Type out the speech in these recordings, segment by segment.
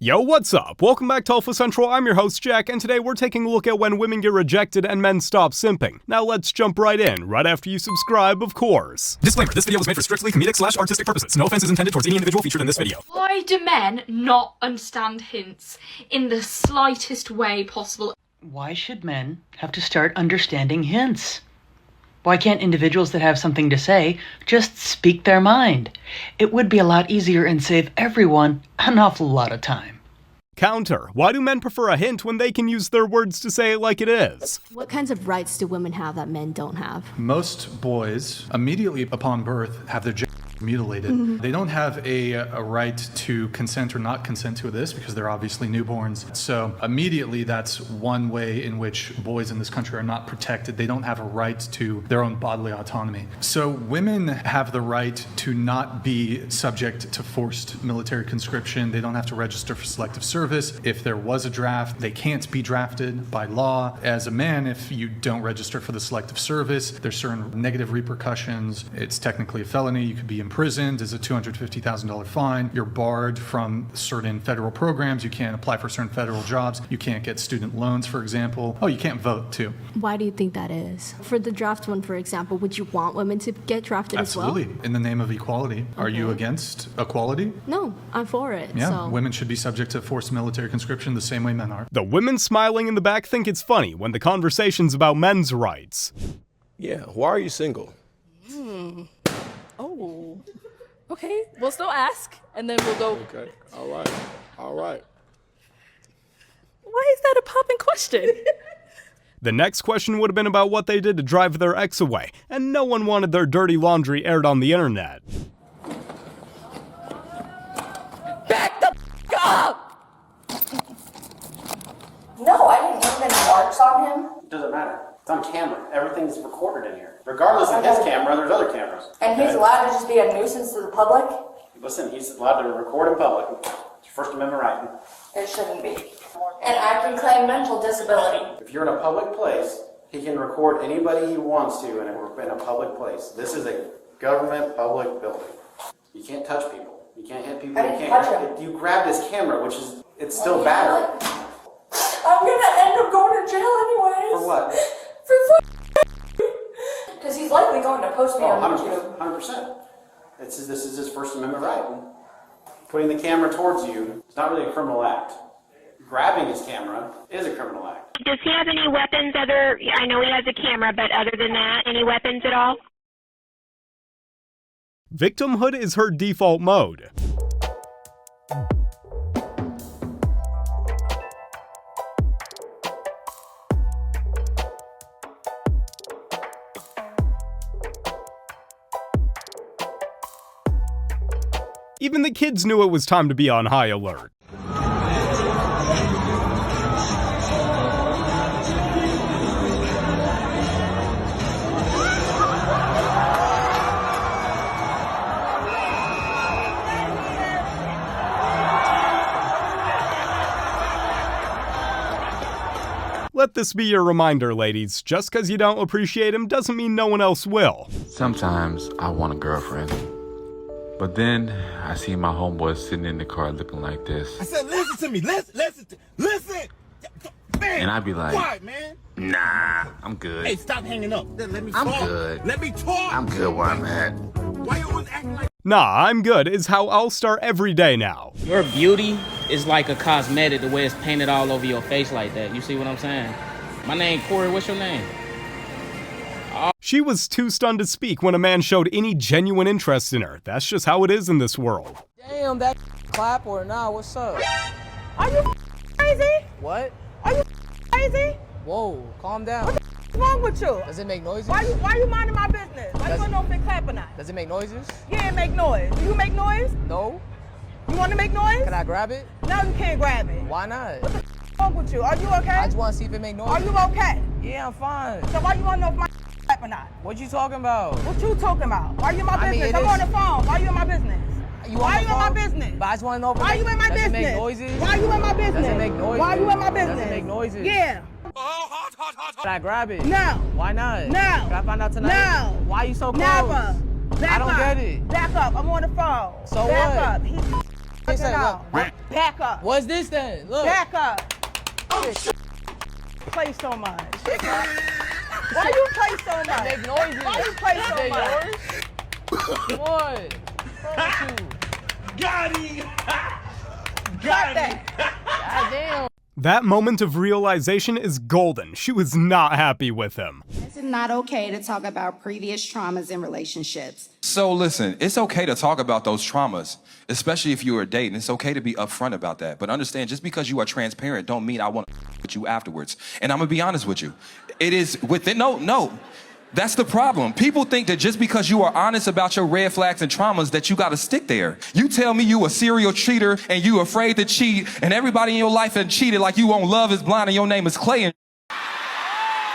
Yo, what's up? Welcome back to Alpha Central. I'm your host, Jack, and today we're taking a look at when women get rejected and men stop simping. Now let's jump right in, right after you subscribe, of course. Disclaimer, this video was made for strictly comedic/artistic purposes. No offense is intended towards any individual featured in this video. Why do men not understand hints in the slightest way possible? Why should men have to start understanding hints? Why can't individuals that have something to say just speak their mind? It would be a lot easier and save everyone an awful lot of time. Counter. Why do men prefer a hint when they can use their words to say it like it is? What kinds of rights do women have that men don't have? Most boys, immediately upon birth, have their genitals mutilated. They don't have a right to consent or not consent to this because they're obviously newborns. So immediately that's one way in which boys in this country are not protected. They don't have a right to their own bodily autonomy. So women have the right to not be subject to forced military conscription. They don't have to register for selective service. If there was a draft, they can't be drafted by law. As a man, if you don't register for the selective service, there's certain negative repercussions. It's technically a felony. You could be imprisoned. There's a $250,000 fine. You're barred from certain federal programs. You can't apply for certain federal jobs. You can't get student loans, for example. Oh, you can't vote too. Why do you think that is? For the draft one, for example, would you want women to get drafted Absolutely. as well? In the name of equality. Are you against equality? No, I'm for it. Yeah, So. women should be subject to forced military conscription the same way men are. The women smiling in the back think it's funny when the conversation's about men's rights. Yeah, why are you single? Oh, okay. We'll still ask, and then we'll go. Okay, all right. Why is that a popping question? The next question would have been about what they did to drive their ex away, and no one wanted their dirty laundry aired on the internet. Back the up! No, I didn't leave any marks on him. It doesn't matter. It's on camera. Everything's recorded in here. Regardless of his camera, there's other cameras. And he's allowed to just be a nuisance to the public? Listen, he's allowed to record in public. It's your First Amendment right. It shouldn't be. And I can claim mental disability. If you're in a public place, he can record anybody he wants to in a public place. This is a government public building. You can't touch people. You can't hit people. I didn't touch him. You grabbed his camera, which is, it's still battery. I'm gonna end up going to jail anyways. For what? Because he's likely going to post me on YouTube. 100%. This is his First Amendment right. Putting the camera towards you is not really a criminal act. Grabbing his camera is a criminal act. Does he have any weapons I know he has a camera, but other than that, any weapons at all? Victimhood is her default mode. Even the kids knew it was time to be on high alert. Let this be your reminder, ladies. Just because you don't appreciate him doesn't mean no one else will. Sometimes I want a girlfriend. But then I see my homeboy sitting in the car looking like this. I said, listen to me. Listen. Man, and I'd be like, quiet, man. Nah, I'm good. Hey, stop hanging up. Let me talk. I'm good. Let me talk. I'm good where I'm at. Why you always acting like... Nah, I'm good is how I'll start every day now. Your beauty is like a cosmetic, the way it's painted all over your face like that. You see what I'm saying? My name Corey, what's your name? She was too stunned to speak when a man showed any genuine interest in her. That's just how it is in this world. Damn, that clap or nah, what's up? Are you crazy? What? Are you crazy? Whoa, calm down. What the wrong with you? Does it make noises? Why you minding my business? Why you wanna know if it clap or not? Does it make noises? Yeah, it make noise. Do you make noise? No. You wanna make noise? Can I grab it? No, you can't grab it. Why not? What the wrong with you? Are you okay? I just want to see if it make noise. Are you okay? Yeah, I'm fine. So why you wanna know if my clap or not? What you talking about? What you talking about? Why you in my I mean, business? I'm on the phone. Why you in my business? Why you in my business? But I just want to know if Why you in my does business? it make noises? Why you in my business? Does it make noises? Why you in my business? Does it make noises? Yeah. Can I grab it? No. Why not? No. Can I find out tonight? No. Why you so close? Never. Back I don't up. get it. Back up. I'm on the phone. So Back what? up. Back up. What's this then? Look. Back up. Oh, shit. Play so much. Why you play so much? Make noises. Why you play so much? Come on. What's wrong with you? Got him. Got him. God damn. That moment of realization is golden. She was not happy with him. It's not okay to talk about previous traumas in relationships. So listen, it's okay to talk about those traumas, especially if you are dating. It's okay to be upfront about that. But understand, just because you are transparent don't mean I want to with you afterwards. And I'm going to be honest with you. It is within, no. That's the problem. People think that just because you are honest about your red flags and traumas that you got to stick there. You tell me you a serial cheater and you afraid to cheat and everybody in your life has cheated like you on Love is Blind and your name is Clay.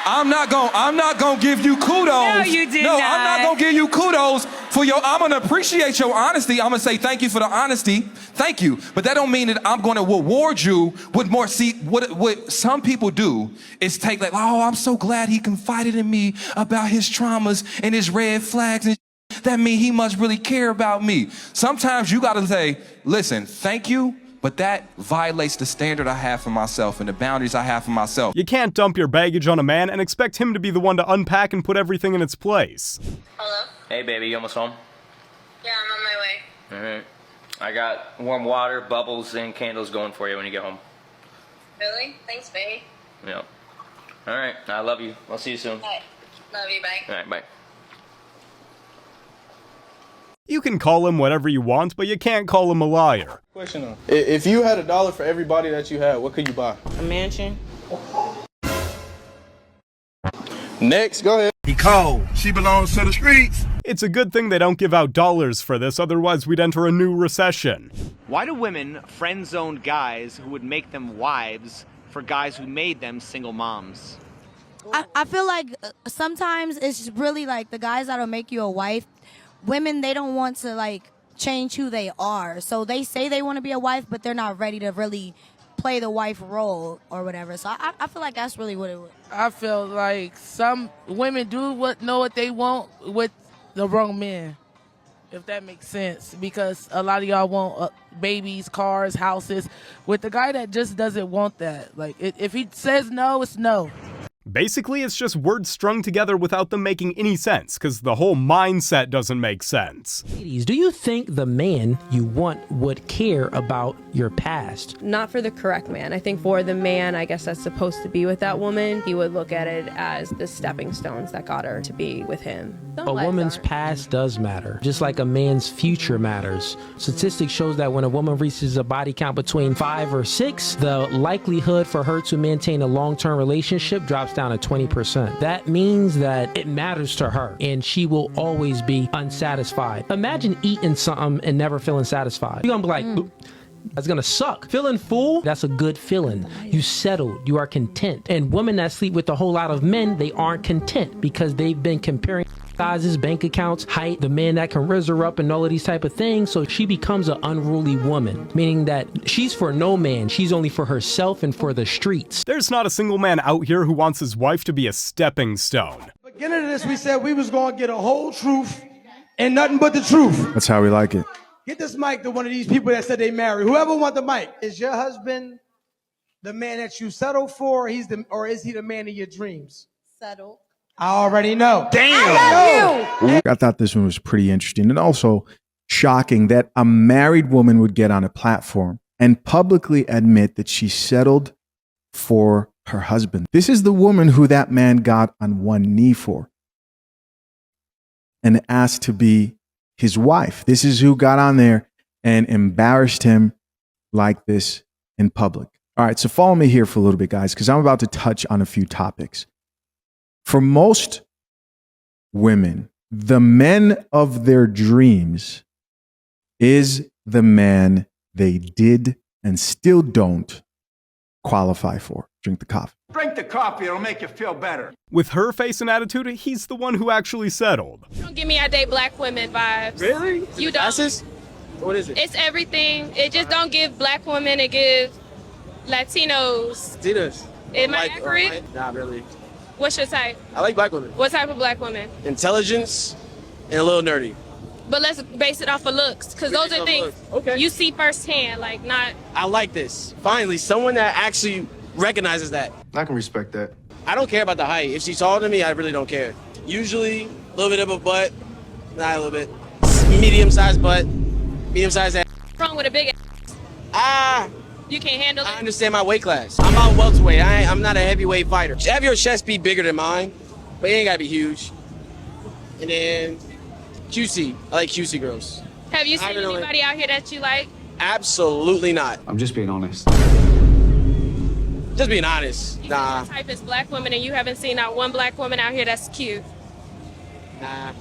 I'm not gonna give you kudos. No, you did not. I'm not gonna give you kudos for I'm gonna appreciate your honesty. I'm gonna say thank you for the honesty. Thank you. But that don't mean that I'm gonna reward you with more. See, what some people do is take like, oh, I'm so glad he confided in me about his traumas and his red flags. And that means he must really care about me. Sometimes you gotta say, listen, thank you. But that violates the standard I have for myself and the boundaries I have for myself. You can't dump your baggage on a man and expect him to be the one to unpack and put everything in its place. Hello? Hey, baby, you almost home? Yeah, I'm on my way. All right. I got warm water, bubbles, and candles going for you when you get home. Really? Thanks, babe. Yeah. All right. I love you. I'll see you soon. Bye. Love you. Bye. All right. Bye. You can call him whatever you want, but you can't call him a liar. Question though. If you had $1 for everybody that you had, what could you buy? A mansion. Next, go ahead. He cold. She belongs to the streets. It's a good thing they don't give out dollars for this, otherwise we'd enter a new recession. Why do women friend zone guys who would make them wives for guys who made them single moms? I feel like sometimes it's really like the guys that'll make you a wife. Women, they don't want to like change who they are. So they say they want to be a wife, but they're not ready to really play the wife role or whatever. So I feel like that's really what it was. I feel like some women do know what they want with the wrong man, if that makes sense. Because a lot of y'all want babies, cars, houses, with the guy that just doesn't want that. Like if he says no, it's no. Basically, it's just words strung together without them making any sense, because the whole mindset doesn't make sense. Ladies, do you think the man you want would care about your past? Not for the correct man. I think for the man, I guess, that's supposed to be with that woman, he would look at it as the stepping stones that got her to be with him. A woman's past does matter, just like a man's future matters. Statistics shows that when a woman reaches a body count between 5 or 6, the likelihood for her to maintain a long-term relationship drops down to 20%. That means that it matters to her and she will always be unsatisfied. Imagine eating something and never feeling satisfied. You're gonna be like, that's gonna suck. Feeling full, that's a good feeling. You settled, you are content. And women that sleep with a whole lot of men, they aren't content because they've been comparing sizes, bank accounts, height, the man that can raise her up and all of these type of things. So she becomes an unruly woman, meaning that she's for no man. She's only for herself and for the streets. There's not a single man out here who wants his wife to be a stepping stone. Beginning of this, we said we was gonna get a whole truth and nothing but the truth. That's how we like it. Get this mic to one of these people that said they married. Whoever want the mic. Is your husband the man that you settled for, or is he the man of your dreams? Settled. I already know. Damn. I love you. I thought this one was pretty interesting and also shocking that a married woman would get on a platform and publicly admit that she settled for her husband. This is the woman who that man got on one knee for and asked to be his wife. This is who got on there and embarrassed him like this in public. All right, so follow me here for a little bit, guys, because I'm about to touch on a few topics. For most women, the men of their dreams is the man they did and still don't qualify for. Drink the coffee. Drink the coffee, it'll make you feel better. With her face and attitude, he's the one who actually settled. Don't give me I date black women vibes. Really? You don't. What is it? It's everything. It just don't give black women, it gives Latinos. Latinos. Am I accurate? Not really. What's your type? I like black women. What type of black women? Intelligence and a little nerdy. But let's base it off of looks, because those are things you see firsthand, like not... I like this. Finally, someone that actually recognizes that. I can respect that. I don't care about the height. If she's taller than me, I really don't care. Usually, a little bit of a butt. Not a little bit. Medium-sized butt. Medium-sized ass. What's wrong with a big ass? You can't handle it? I understand my weight class. I'm out welterweight. I'm not a heavyweight fighter. Have your chest be bigger than mine, but it ain't gotta be huge. And then QC. I like QC girls. Have you seen anybody out here that you like? Absolutely not. I'm just being honest. Just being honest. Nah. Your type is black women, and you haven't seen not one black woman out here that's cute. Nah.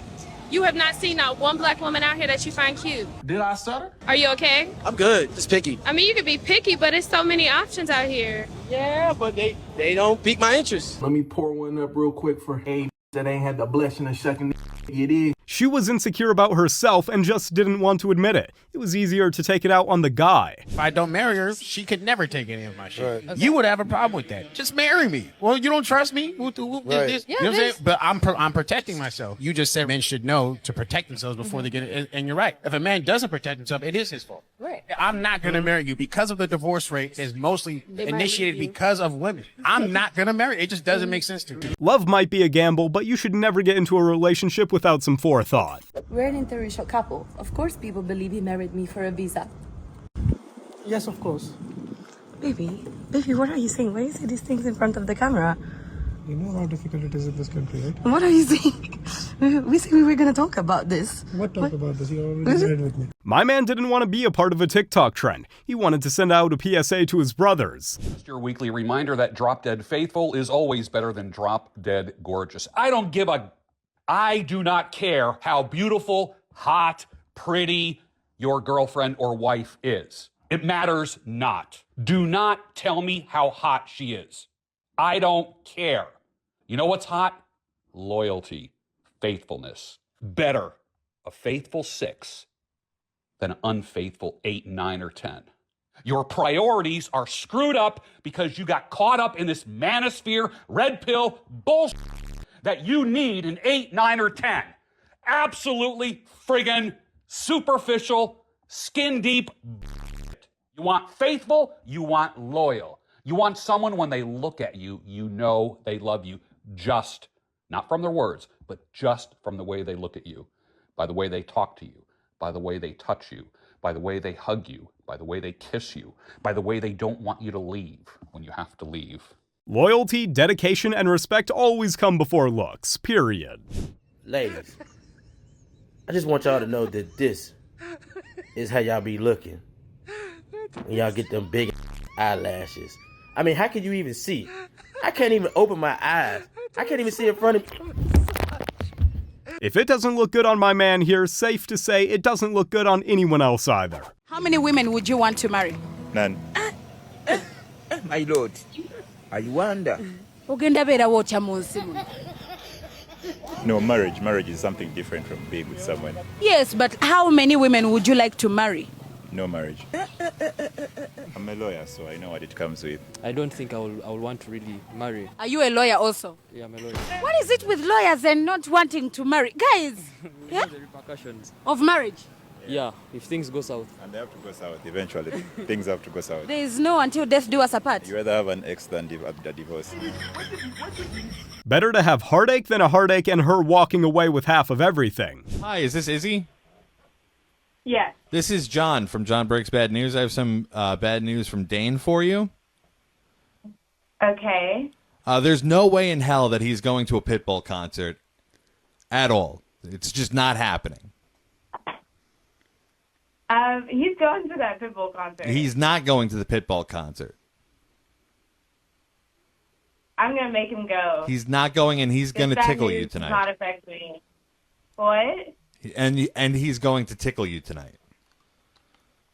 You have not seen not one black woman out here that you find cute. Did I stutter? Are you okay? I'm good. Just picky. I mean, you could be picky, but it's so many options out here. Yeah, but they don't pique my interest. Let me pour one up real quick for a that ain't had the blessing of shucking you dig. She was insecure about herself and just didn't want to admit it. It was easier to take it out on the guy. If I don't marry her, she could never take any of my shit. Right. You would have a problem with that. Just marry me. Well, you don't trust me? Right. You know what I'm saying? But I'm protecting myself. You just said men should know to protect themselves before they get it. And you're right. If a man doesn't protect himself, it is his fault. Right. I'm not going to marry you because of the divorce rate is mostly initiated because of women. I'm not going to marry. It just doesn't make sense to me. Love might be a gamble, but you should never get into a relationship without some forethought. We're an interracial couple. Of course people believe he married me for a visa. Yes, of course. Baby, what are you saying? Why do you say these things in front of the camera? You know how difficult it is in this country, right? What are you saying? We said we were going to talk about this. What talk about this? You're already married with me. My man didn't want to be a part of a TikTok trend. He wanted to send out a PSA to his brothers. Just your weekly reminder that Drop Dead Faithful is always better than Drop Dead Gorgeous. I do not care how beautiful, hot, pretty your girlfriend or wife is. It matters not. Do not tell me how hot she is. I don't care. You know what's hot? Loyalty, faithfulness. Better a faithful 6 than an unfaithful 8, 9, or 10. Your priorities are screwed up because you got caught up in this manosphere, red pill bullshit that you need an 8, 9, or 10. Absolutely friggin' superficial, skin deep. You want faithful, you want loyal. You want someone when they look at you, you know they love you just, not from their words, but just from the way they look at you, by the way they talk to you, by the way they touch you, by the way they hug you, by the way they kiss you, by the way they don't want you to leave when you have to leave. Loyalty, dedication, and respect always come before looks, period. Ladies, I just want y'all to know that this is how y'all be looking when y'all get them big eyelashes. I mean, how can you even see? I can't even open my eyes. I can't even see in front of me. If it doesn't look good on my man here, safe to say it doesn't look good on anyone else either. How many women would you want to marry? None. My lord, I wonder. No, marriage is something different from being with someone. Yes, but how many women would you like to marry? No marriage. I'm a lawyer, so I know what it comes with. I don't think I will want to really marry. Are you a lawyer also? Yeah, I'm a lawyer. What is it with lawyers and not wanting to marry? Guys, yeah? The repercussions. Of marriage? Yeah, if things go south. And they have to go south eventually. Things have to go south. There is no until death do us apart. You rather have an ex than a divorce. Better to have heartache than a heartache and her walking away with half of everything. Hi, is this Izzy? Yes. This is John from John Breaks Bad News. I have some bad news from Dane for you. Okay. There's no way in hell that he's going to a Pitbull concert at all. It's just not happening. He's going to that Pitbull concert. He's not going to the Pitbull concert. I'm going to make him go. He's not going, and he's going to tickle you tonight. Not affect me. What? And he's going to tickle you tonight.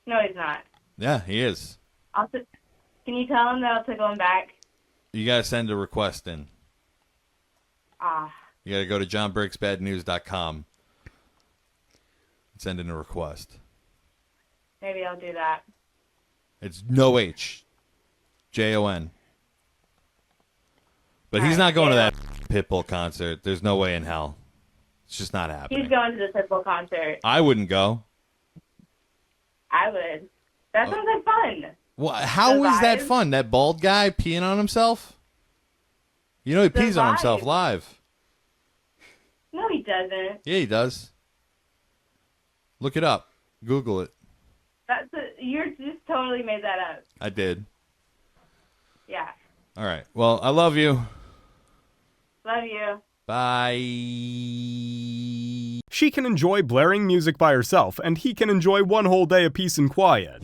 No, he's not. Yeah, he is. Can you tell him that I'll tickle him back? You got to send a request in. You got to go to johnbreaksbadnews.com and send in a request. Maybe I'll do that. It's no H. Jon. But he's not going to that Pitbull concert. There's no way in hell. It's just not happening. He's going to the Pitbull concert. I wouldn't go. I would. That sounds like fun. Well, how is that vibe? fun? That bald guy peeing on himself? You know he pees on himself live. No, he doesn't. Yeah, he does. Look it up. Google it. You just totally made that up. I did. Yeah. All right. Well, I love you. Love you. Bye. She can enjoy blaring music by herself, and he can enjoy one whole day of peace and quiet.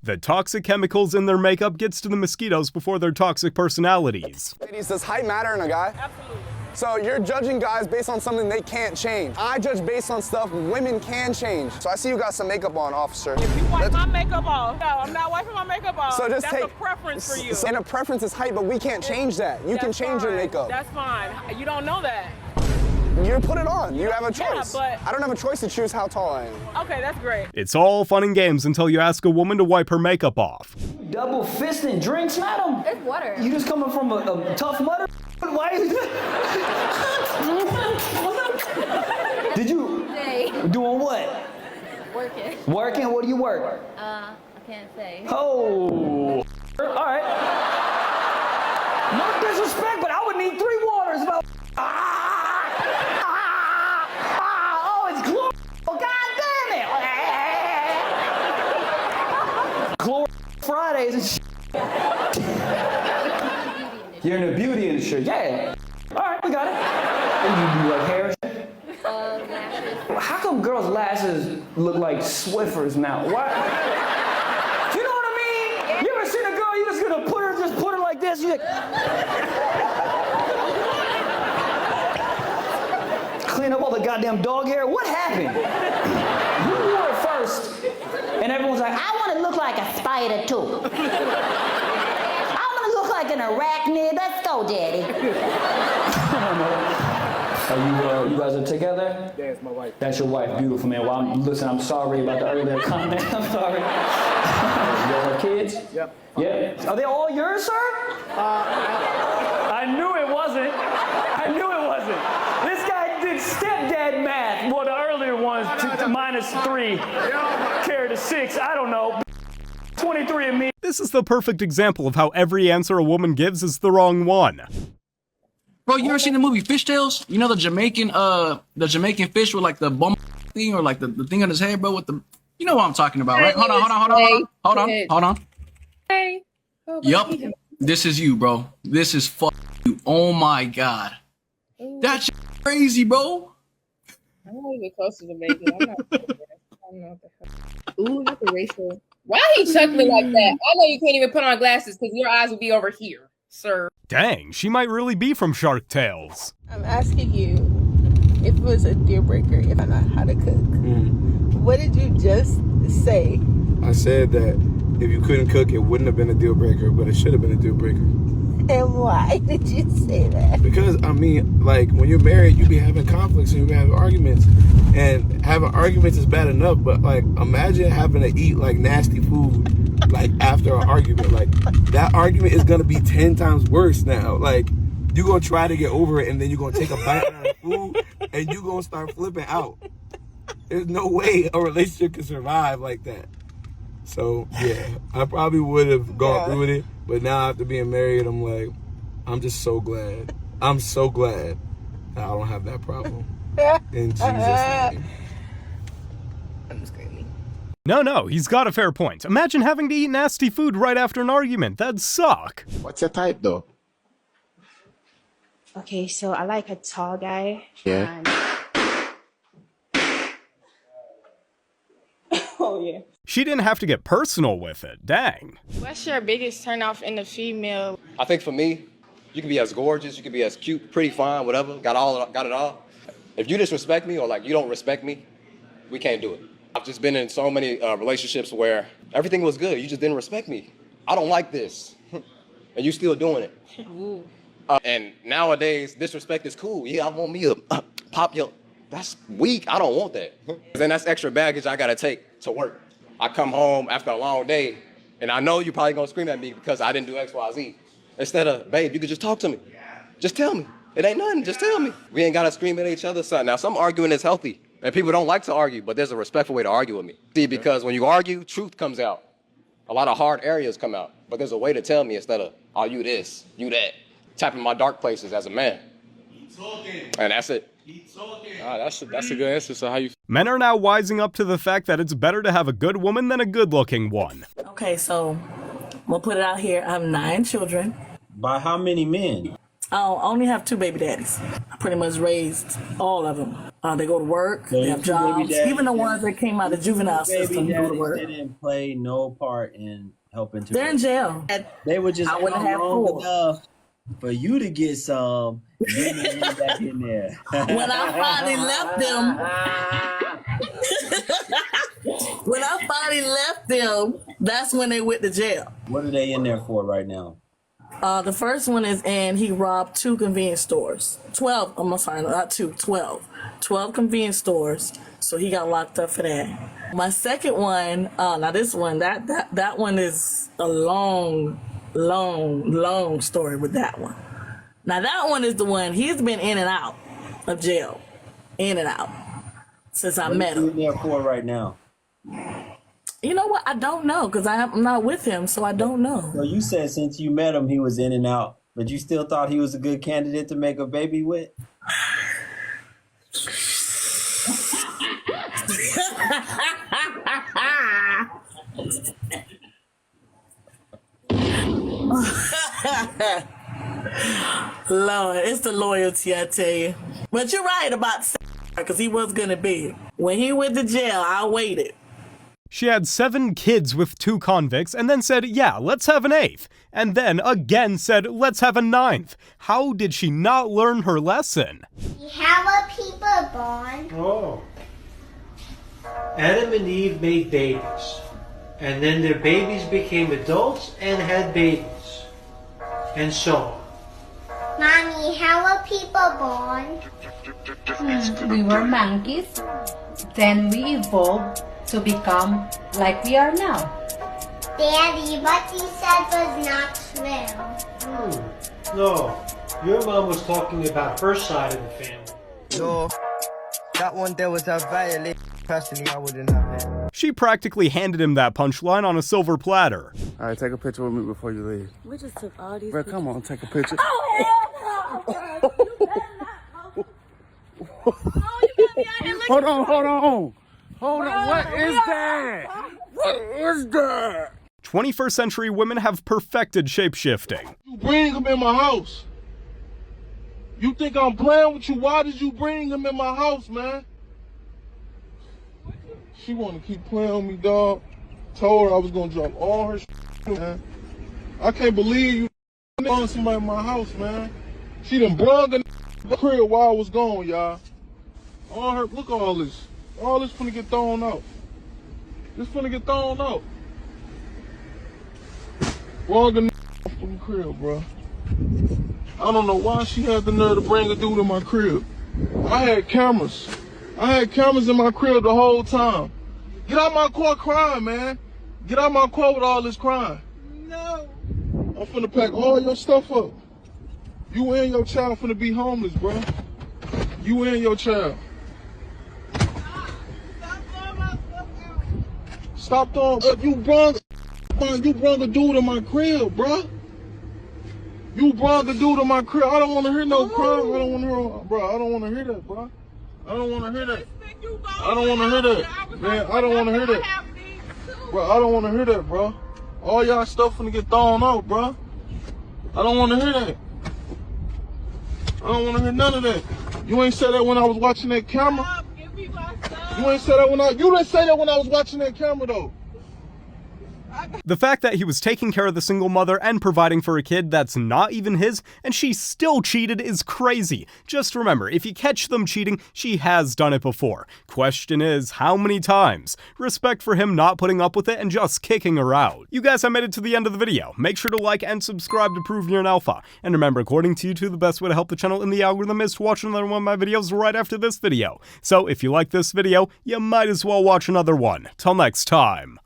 The toxic chemicals in their makeup gets to the mosquitoes before their toxic personalities. Ladies, does height matter in a guy? Absolutely. So you're judging guys based on something they can't change. I judge based on stuff women can change. So I see you got some makeup on, officer. If you wipe my makeup off, no, I'm not wiping my makeup off. So just that's take a preference for you. And a preference is height, but we can't change that. You can change your makeup. That's fine. You don't know that. You put it on. You have a choice. Yeah, but I don't have a choice to choose how tall I am. Okay, that's great. It's all fun and games until you ask a woman to wipe her makeup off. Double fisting drinks, madam? It's water. You just coming from a tough mudder? Why are you Did you? Doing what? Working. Working? What do you work? I can't say. Oh. All right. No disrespect, but I would need 3 waters. Oh, it's glory. God damn it. Glory Fridays and shit. You're in the beauty industry. Yeah. All right, we got it. And you do like hair? Lashes. How come girls' lashes look like Swiffers now? Why? You know what I mean? You ever seen a girl, you just gonna put her like this? You like... Clean up all the goddamn dog hair. What happened? You wore it first, and everyone's like, I want to look like a spider too. I want to look like an arachnid. Let's go, daddy. You guys are together? Yeah, it's my wife. That's your wife. Beautiful, man. Well, listen, I'm sorry about the earlier comment. I'm sorry. You guys have kids? Yep. Yeah. Are they all yours, sir? I knew it wasn't. I knew it wasn't. This guy did stepdad math. Well, the earlier ones, -3, carry to 6. I don't know. 23 of me. This is the perfect example of how every answer a woman gives is the wrong one. Bro, you ever seen the movie Fishtails? You know the Jamaican fish with like the bum thing or like the thing on his head, bro, with the, you know what I'm talking about, right? Hold on. Hey. Yup. This is you, bro. This is you. Oh my God. That's crazy, bro. I'm not even close to Jamaican. I'm not what the hell. Ooh, not the racial. Why he chuckling like that? I know you can't even put on glasses because your eyes will be over here, sir. Dang, she might really be from Shark Tales. I'm asking you if it was a deal breaker if I know how to cook. What did you just say? I said that if you couldn't cook, it wouldn't have been a deal breaker, but it should have been a deal breaker. And why did you say that? Because, I mean, like, when you're married, you be having conflicts and you be having arguments. And having arguments is bad enough, but, like, imagine having to eat, like, nasty food, like, after an argument. Like, that argument is going to be 10 times worse now. Like, you're going to try to get over it, and then you're going to take a bite out of the food, and you're going to start flipping out. There's no way a relationship can survive like that. So, yeah, I probably would have gone through with it, but now after being married, I'm like, I'm just so glad. I'm so glad that I don't have that problem. In Jesus' name. I'm screaming. No, he's got a fair point. Imagine having to eat nasty food right after an argument. That'd suck. What's your type, though? Okay, so I like a tall guy. Yeah. Oh, yeah. She didn't have to get personal with it. Dang. What's your biggest turnoff in a female? I think for me, you can be as gorgeous, you can be as cute, pretty, fine, whatever. Got it all. If you disrespect me or like you don't respect me, we can't do it. I've just been in so many relationships where everything was good, you just didn't respect me. I don't like this, and you still doing it. And nowadays, disrespect is cool. Yeah, I want me to pop your. That's weak. I don't want that. Then that's extra baggage I gotta take to work. I come home after a long day, and I know you're probably gonna scream at me because I didn't do X, Y, Z. Instead of, babe, you could just talk to me. Just tell me. It ain't nothing, just tell me. We ain't gotta scream at each other, son. Now, some arguing is healthy, and people don't like to argue, but there's a respectful way to argue with me. See, because when you argue, truth comes out. A lot of hard areas come out, but there's a way to tell me instead of, oh, you this, you that. Tapping my dark places as a man. And that's it. That's a good answer. So how you? Men are now wising up to the fact that it's better to have a good woman than a good-looking one. Okay, so we'll put it out here. I have 9 children. By how many men? I only have 2 baby daddies. I pretty much raised all of them. They go to work, they have jobs. Even the ones that came out of the juvenile system go to work. They didn't play no part in helping to. They're in jail. They were just I wouldn't have long 4. enough for you to get some. You need to get back in there. When I finally left them, that's when they went to jail. What are they in there for right now? The first one is he robbed 2 convenience stores. 12, I'm sorry, not 2, 12. 12 convenience stores, so he got locked up for that. My second one, now this one, that one is a long story with that one. Now that one is the one, he's been in and out of jail. In and out. Since I met him. What are you in there for right now? You know what? I don't know, because I'm not with him, so I don't know. So you said since you met him, he was in and out, but you still thought he was a good candidate to make a baby with? Lord, it's the loyalty, I tell you. But you're right about because he was going to be. When he went to jail, I waited. She had 7 kids with 2 convicts and then said, yeah, let's have an 8th. And then again said, let's have a 9th. How did she not learn her lesson? How are people born? Oh. Adam and Eve made babies. And then their babies became adults and had babies. And so on. Mommy, how are people born? We were monkeys. Then we evolved to become like we are now. Daddy, what you said was not true. No, your mom was talking about her side of the family. No, that one there was a violation. Personally, I wouldn't have it. She practically handed him that punchline on a silver platter. All right, take a picture with me before you leave. We just took all these Bro, come on, take a picture. Hold on. Hold on, what is that? What is that? 21st century women have perfected shapeshifting. You bring him in my house. You think I'm playing with you? Why did you bring him in my house, man? She wanna keep playing with me, dog. Told her I was gonna drop all her shit, man. I can't believe you on somebody in my house, man. She done brung the crib while I was gone, y'all. All her, look at all this. All this finna get thrown out. This finna get thrown out. Brung the from the crib, bro. I don't know why she had the nerve to bring a dude in my crib. I had cameras. I had cameras in my crib the whole time. Get out my car crying, man. Get out my car with all this crying. No. I'm finna pack all your stuff up. You and your child finna be homeless, bro. You and your child. Stop throwing up. You brung a dude in my crib, bro. You brung a dude in my crib. I don't want to hear no crying. I don't want to hear, bro. I don't want to hear that, bro. I don't want to hear that. I don't want to hear that, man. I don't want to hear that, bro. I don't want to hear that, bro. All y'all stuff finna get thrown out, bro. I don't want to hear that. I don't want to hear none of that. You ain't said that when I was watching that camera. You ain't said that when you didn't say that when I was watching that camera, though. The fact that he was taking care of the single mother and providing for a kid that's not even his, and she still cheated, is crazy. Just remember, if you catch them cheating, she has done it before. Question is, how many times? Respect for him not putting up with it and just kicking her out. You guys have made it to the end of the video. Make sure to like and subscribe to prove you're an alpha. And remember, according to YouTube, the best way to help the channel in the algorithm is to watch another one of my videos right after this video. So if you like this video, you might as well watch another one. Till next time.